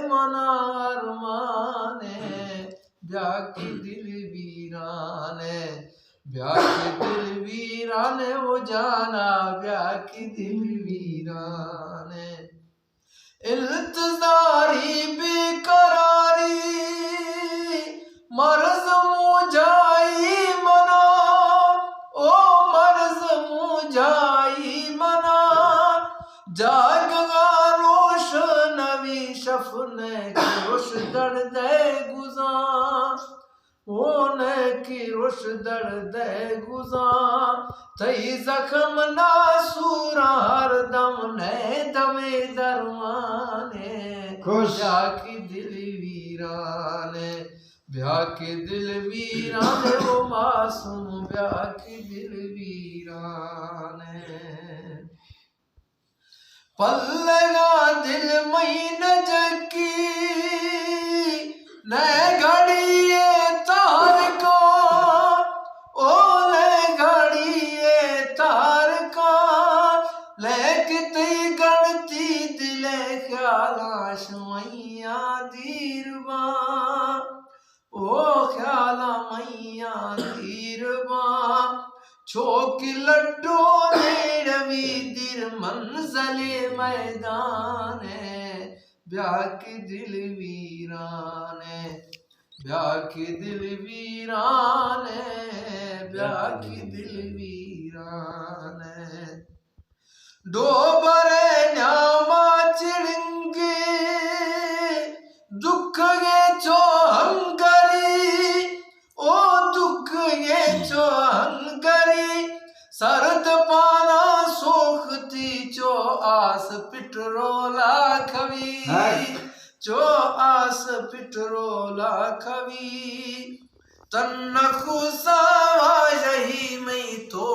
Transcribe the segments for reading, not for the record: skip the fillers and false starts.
मना अरमाने, ब्याह की दिल वीराने, ब्याह की दिल वीराने वो जाना, ब्याह की दिल वीराने। इल्तजारी बेकरारी मर्ज मुझाई मना, ओ मर्ज मुझाई मना, जागगा रोशनवी शफने की रोश दर्द गुज़ा, ओने की रोश दर्द गुज़ा, तई जख्म नासूरा हर दम ने दमे दरमाने, ब्याह की दिल वीराने, ब्याह की दिल वीराने वो मासूम, ब्याह की दिल वीराने। पल्लेगा दिल महीन जकी न घड़िए तार का, ओ ले घड़िए तार का, लेकते गणती दिले ख्यालाश मैया दीरबा, ओ ख्याला मैया दीरबा, छोक लड्डो नेड़वी दिर मंजले मैदाने, ब्याह की दिल वीराने, ब्याह की दिल वीराने, ब्याह की दिल वीराने। दो बरे न्यामा चिड़ंगे दुख ये चो हंगरी, ओ दुख ये चो हंगरी, सरद पाना सोखती चो आस पिटरोला खवी, चो आस पिटरोला खवी, तन्नखु सावा यही मई तो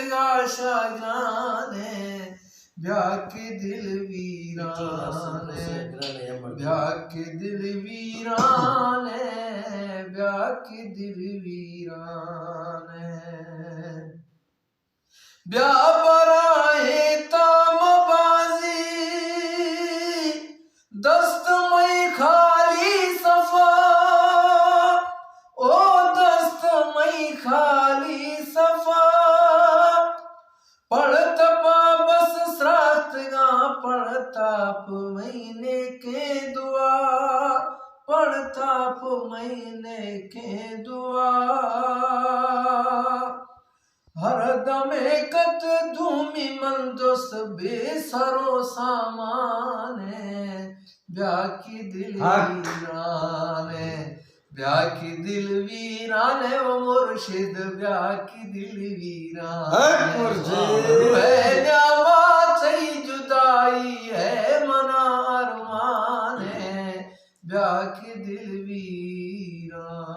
गाशा गाने, ब्याह की दिल वीराने, ब्याह की दिल वीराने, ब्याह की दिल वीराने। ब्याह बराए ताम बाजी दस्त मई खाली सफा, ओ दस्त मई खाली सफा, पढ़ता बस श्रात गा पढ़ताप महीने के दुआ, पढ़ताप महीने के दुआ, हर दमे कत धूमि मंदोस बेसरो सामाने, ब्याह की दिल वीराने, ब्याह की दिल वीराने वो मुर्शिद, ब्याह की दिल वीराने। जुदाई है मना अरमाने, ब्याह की दिल वीराने।